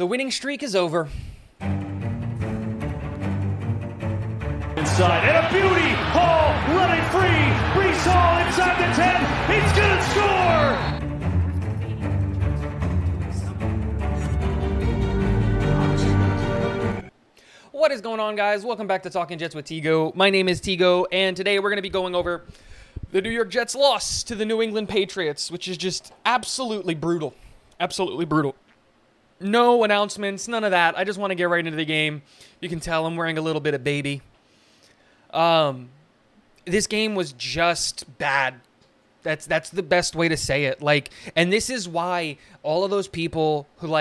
The winning streak is over. Inside, and a beauty! Hall running free! Brees Hall inside the 10! He's gonna score! What is going on, guys? Welcome back to Talking Jets with Tigo. My name is Tigo, and today we're going to be going over the New York Jets' loss to the New England Patriots, which is just absolutely brutal. Absolutely brutal. No announcements, none of that. I just want to get right into the game. You can tell I'm wearing a little bit of baby. This game was just bad. That's the best way to say it. And this is why all of those people who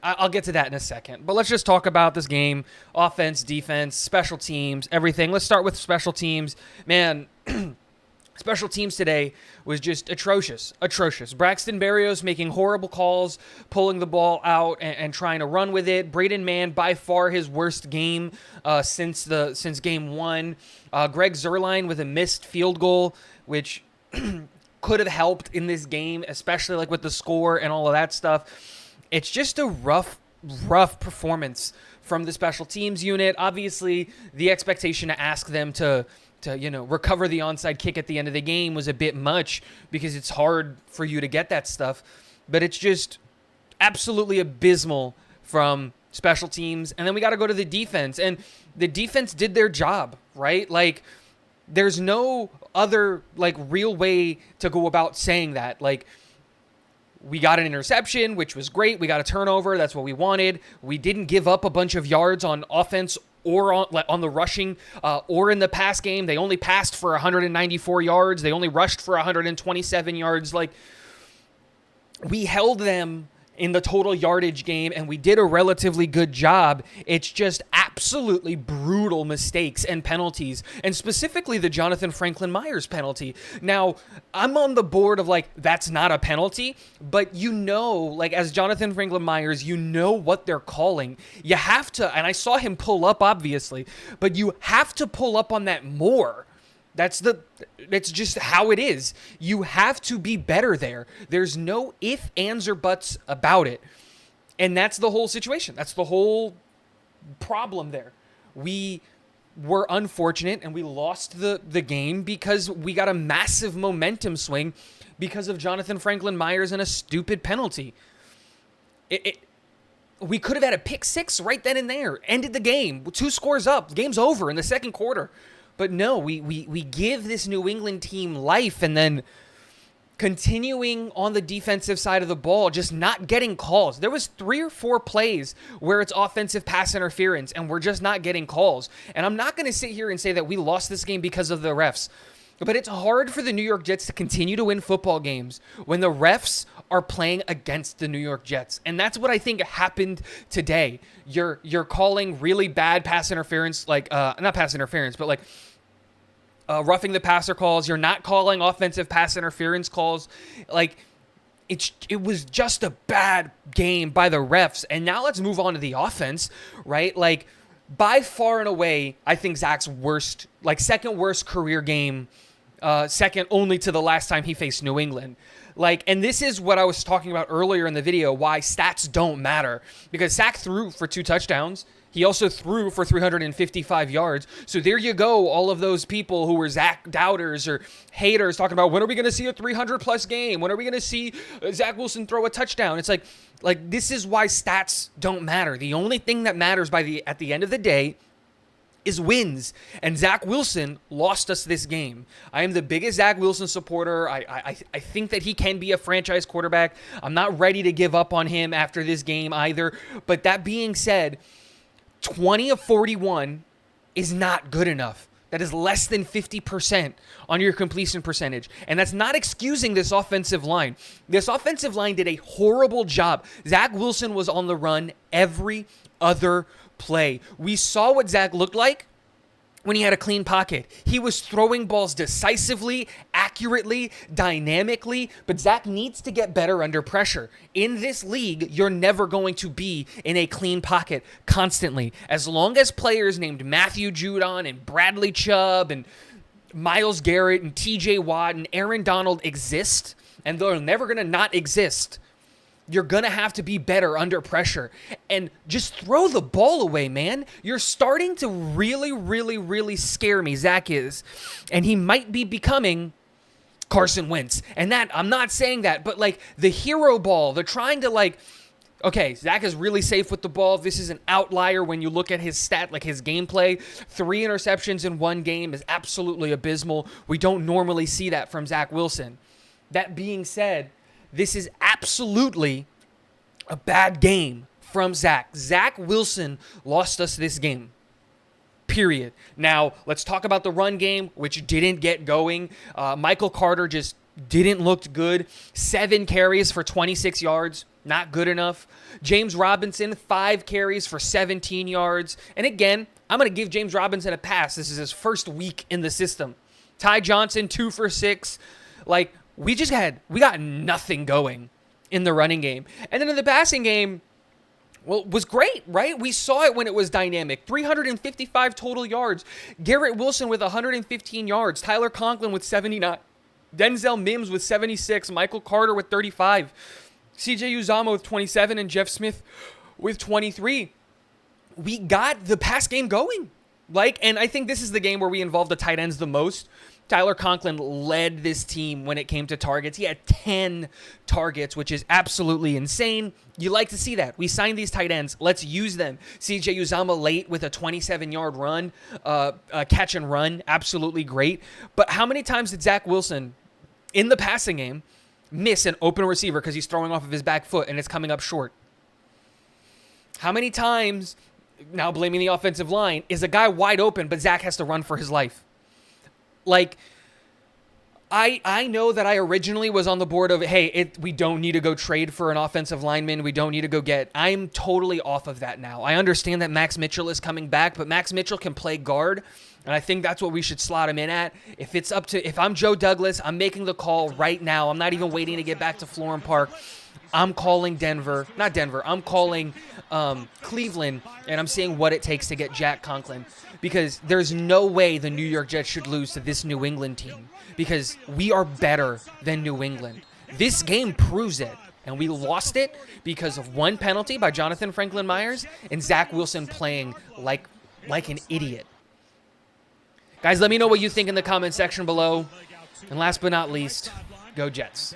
I'll get to that in a second. But let's just talk about this game. Offense, defense, special teams, everything. Let's start with special teams. Man, special teams today was just atrocious. Atrocious. Braxton Berrios making horrible calls, pulling the ball out and trying to run with it. Braden Mann, by far his worst game since game one. Greg Zuerlein with a missed field goal, which could have helped in this game, especially with the score and all of that stuff. It's just a rough performance from the special teams unit. Obviously, the expectation to ask them to recover the onside kick at the end of the game was a bit much because it's hard for you to get that stuff. But it's just absolutely abysmal from special teams. And then we got to go to the defense. And the defense did their job, right? There's no other, real way to go about saying that. We got an interception, which was great. We got a turnover. That's what we wanted. We didn't give up a bunch of yards on offense or on the rushing or in the pass game. They only passed for 194 yards. They only rushed for 127 yards. We held them in the total yardage game, and we did a relatively good job. It's just absolutely brutal mistakes and penalties, and specifically the Jonathan Franklin Myers penalty. Now, I'm on the board of that's not a penalty, but as Jonathan Franklin Myers, you know what they're calling. You have to, and I saw him pull up, obviously, but you have to pull up on that more. It's just how it is. You have to be better there. There's no ifs, ands, or buts about it. And that's the whole situation. That's the whole problem there. We were unfortunate and we lost the game because we got a massive momentum swing because of Jonathan Franklin Myers and a stupid penalty. We could have had a pick six right then and there. Ended the game. 2 scores up. Game's over in the second quarter. But no, we give this New England team life, and then continuing on the defensive side of the ball, just not getting calls. There was 3 or 4 plays where it's offensive pass interference, and we're just not getting calls. And I'm not going to sit here and say that we lost this game because of the refs. But it's hard for the New York Jets to continue to win football games when the refs are playing against the New York Jets. And that's what I think happened today. You're calling really bad pass interference, not pass interference, but roughing the passer calls. You're not calling offensive pass interference calls. It was just a bad game by the refs. And now let's move on to the offense, right? By far and away, I think Zach's worst, second worst career game, second only to the last time he faced New England. And this is what I was talking about earlier in the video, why stats don't matter. Because Zach threw for 2 touchdowns. He also threw for 355 yards. So there you go, all of those people who were Zach doubters or haters talking about, when are we going to see a 300-plus game? When are we going to see Zach Wilson throw a touchdown? It's this is why stats don't matter. The only thing that matters at the end of the day is wins. And Zach Wilson lost us this game. I am the biggest Zach Wilson supporter. I think that he can be a franchise quarterback. I'm not ready to give up on him after this game either. But that being said, 20 of 41 is not good enough. That is less than 50% on your completion percentage. And that's not excusing this offensive line. This offensive line did a horrible job. Zach Wilson was on the run every other play. We saw what Zach looked like when he had a clean pocket. He was throwing balls decisively, accurately, dynamically, but Zach needs to get better under pressure. In this league, you're never going to be in a clean pocket constantly. As long as players named Matthew Judon and Bradley Chubb and Myles Garrett and TJ Watt and Aaron Donald exist, and they're never going to not exist, You're going to have to be better under pressure. And just throw the ball away, man. You're starting to really, really, really scare me, Zach is. And he might be becoming Carson Wentz. And that, I'm not saying that, but like the hero ball, they're trying to like, okay, Zach is really safe with the ball. This is an outlier when you look at his stat, like his gameplay. 3 interceptions in one game is absolutely abysmal. We don't normally see that from Zach Wilson. That being said, this is absolutely a bad game from Zach. Zach Wilson lost us this game. Period. Now, let's talk about the run game, which didn't get going. Michael Carter just didn't look good. 7 carries for 26 yards. Not good enough. James Robinson, 5 carries for 17 yards. And again, I'm going to give James Robinson a pass. This is his first week in the system. Ty Johnson, 2 for 6. Like, we got nothing going in the running game. And then in the passing game, well, it was great, right? We saw it when it was dynamic. 355 total yards. Garrett Wilson with 115 yards. Tyler Conklin with 79. Denzel Mims with 76. Michael Carter with 35. CJ Uzomah with 27 and Jeff Smith with 23. We got the pass game going. And I think this is the game where we involved the tight ends the most. Tyler Conklin led this team when it came to targets. He had 10 targets, which is absolutely insane. You like to see that. We signed these tight ends. Let's use them. CJ Uzomah late with a 27-yard run, catch and run. Absolutely great. But how many times did Zach Wilson in the passing game miss an open receiver because he's throwing off of his back foot and it's coming up short? How many times, now blaming the offensive line, is a guy wide open but Zach has to run for his life? Like, I know that I originally was on the board of, hey, we don't need to go trade for an offensive lineman. We don't need to go get. I'm totally off of that now. I understand that Max Mitchell is coming back, but Max Mitchell can play guard, and I think that's what we should slot him in at. If I'm Joe Douglas, I'm making the call right now. I'm not even waiting to get back to Florham Park. I'm calling I'm calling Cleveland, and I'm seeing what it takes to get Jack Conklin, because there's no way the New York Jets should lose to this New England team, because we are better than New England. This game proves it, and we lost it because of one penalty by Jonathan Franklin Myers and Zach Wilson playing like an idiot. Guys, let me know what you think in the comment section below. And last but not least, go Jets.